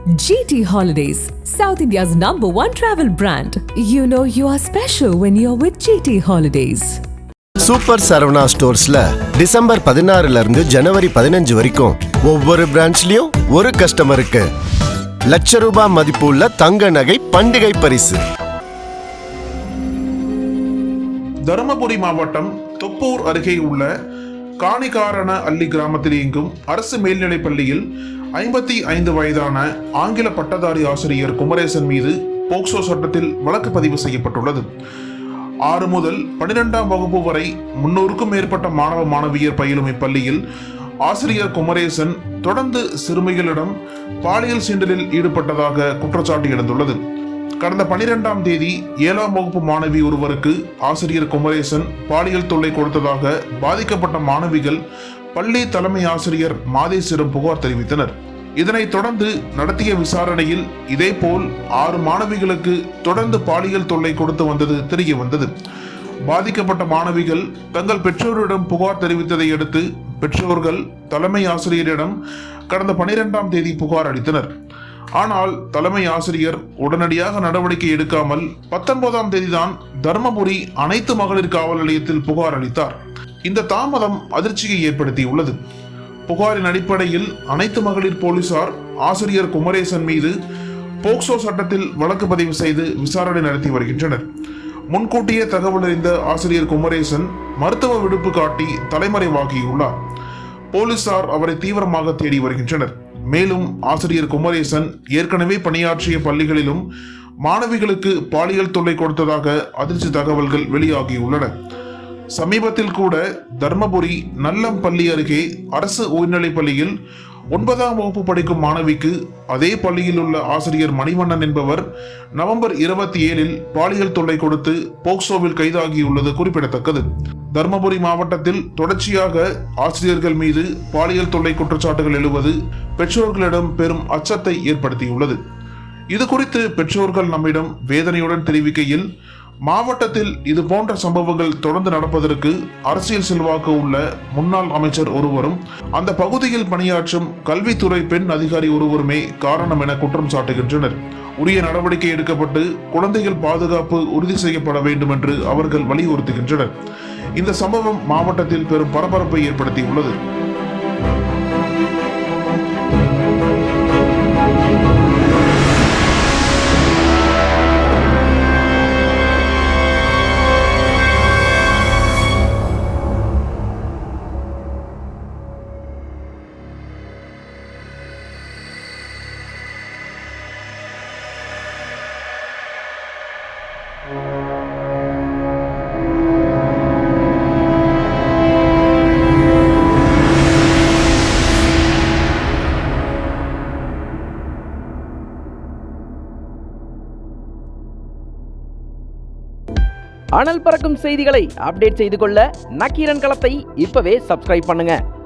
GT Holidays, South India's #1 travel brand. You know you are special when you're with GT Holidays. Super Saravana ஸ்டோர்ஸ்ல December 16 இருந்து ஜனவரி 15 வரைக்கும் ஒவ்வொரு பிரான்ச்லயும் ஒரு கஸ்டமருக்கு ₹1,00,000 மதிப்பு உள்ள தங்க நகை பண்டிகை பரிசு. தருமபுரி மாவட்டம் தொப்பூர் அருகே உள்ள காணிகாரண அள்ளி கிராமத்தில் இயங்கும் அரசு மேல்நிலைப் பள்ளியில் 55 வயதான ஆங்கில பட்டதாரி ஆசிரியர் குமரேசன் மீது போக்சோ சட்டத்தில் வழக்கு பதிவு செய்யப்பட்டுள்ளது. 6 முதல் 12ஆம் வகுப்பு வரை 300க்கும் மேற்பட்ட மாணவ மாணவியர் பயிலும் இப்பள்ளியில் ஆசிரியர் குமரேசன் தொடர்ந்து சிறுமிகளிடம் பாலியல் சீண்டலில் ஈடுபட்டதாக குற்றச்சாட்டு எழுந்துள்ளது. கடந்த 12ஆம் தேதி 7ஆம் வகுப்பு மாணவி ஒருவருக்கு ஆசிரியர் குமரேசன் பாலியல் தொல்லை கொடுத்ததாக பாதிக்கப்பட்ட மாணவிகள் பள்ளி தலைமை ஆசிரியர் மாதேசிடம் புகார் தெரிவித்தனர். இதனைத் தொடர்ந்து நடத்திய விசாரணையில் இதேபோல் 6 மாணவிகளுக்கு தொடர்ந்து பாலியல் தொல்லை கொடுத்து வந்தது தெரிய வந்தது. பாதிக்கப்பட்ட மாணவிகள் தங்கள் பெற்றோரிடம் புகார் தெரிவித்ததை அடுத்து பெற்றோர்கள் தலைமை ஆசிரியரிடம் கடந்த 12ஆம் தேதி புகார் அளித்தனர். ஆனால் தலைமை ஆசிரியர் உடனடியாக நடவடிக்கை எடுக்காமல் 19ஆம் தேதிதான் தர்மபுரி அனைத்து மகளிர் காவல் நிலையத்தில் புகார் அளித்தார். இந்த தாமதம் அதிர்ச்சியை ஏற்படுத்தியுள்ளது. புகாரின் அடிப்படையில் அனைத்து மகளிர் போலீசார் ஆசிரியர் குமரேசன் மீது போக்சோ சட்டத்தில் வழக்கு பதிவு செய்து விசாரணை நடத்தி வருகின்றனர். முன்கூட்டியே தகவல் அறிந்த ஆசிரியர் குமரேசன் மருத்துவ விடுப்பு காட்டி தலைமறைவாகியுள்ளார். போலீசார் அவரை தீவிரமாக தேடி வருகின்றனர். மேலும் ஆசிரியர் குமரேசன் ஏற்கனவே பணியாற்றிய பள்ளிகளிலும் மாணவிகளுக்கு பாலியல் தொல்லை கொடுத்ததாக அதிர்ச்சி தகவல்கள் வெளியாகியுள்ளன. சமீபத்தில் கூட தர்மபுரி நல்லம்பள்ளி அருகே அரசு உயர்நிலைப் பள்ளியில் 9ஆம் வகுப்பு படிக்கும் மாணவிக்கு அதே பள்ளியில் உள்ள ஆசிரியர் மணிவண்ணன் என்பவர் நவம்பர் 27 பாலியல் தொல்லை கொடுத்து போக்சோவில் கைதாகியுள்ளது குறிப்பிடத்தக்கது. தர்மபுரி மாவட்டத்தில் தொடர்ச்சியாக ஆசிரியர்கள் மீது பாலியல் தொல்லை குற்றச்சாட்டுகள் எழுவது பெற்றோர்களிடம் பெரும் அச்சத்தை ஏற்படுத்தியுள்ளது. இது குறித்து பெற்றோர்கள் நம்மிடம் வேதனையுடன் தெரிவிக்கையில், மாவட்டத்தில் இது போன்ற சம்பவங்கள் தொடர்ந்து நடப்பதற்கு அரசியல் செல்வாக்கு உள்ள முன்னாள் அமைச்சர் ஒருவரும் அந்த பகுதியில் பணியாற்றும் கல்வித்துறை பெண் அதிகாரி ஒருவருமே காரணம் என குற்றம் சாட்டுகின்றனர். உரிய நடவடிக்கை எடுக்கப்பட்டு குழந்தைகள் பாதுகாப்பு உறுதி செய்யப்பட வேண்டும் என்று அவர்கள் வலியுறுத்துகின்றனர். இந்த சம்பவம் மாவட்டத்தில் பெரும் பரபரப்பை ஏற்படுத்தியுள்ளது. அனல் பறக்கும் செய்திகளை அப்டேட் செய்து கொள்ள நக்கீரன் களத்தை இப்பவே சப்ஸ்கிரைப் பண்ணுங்க.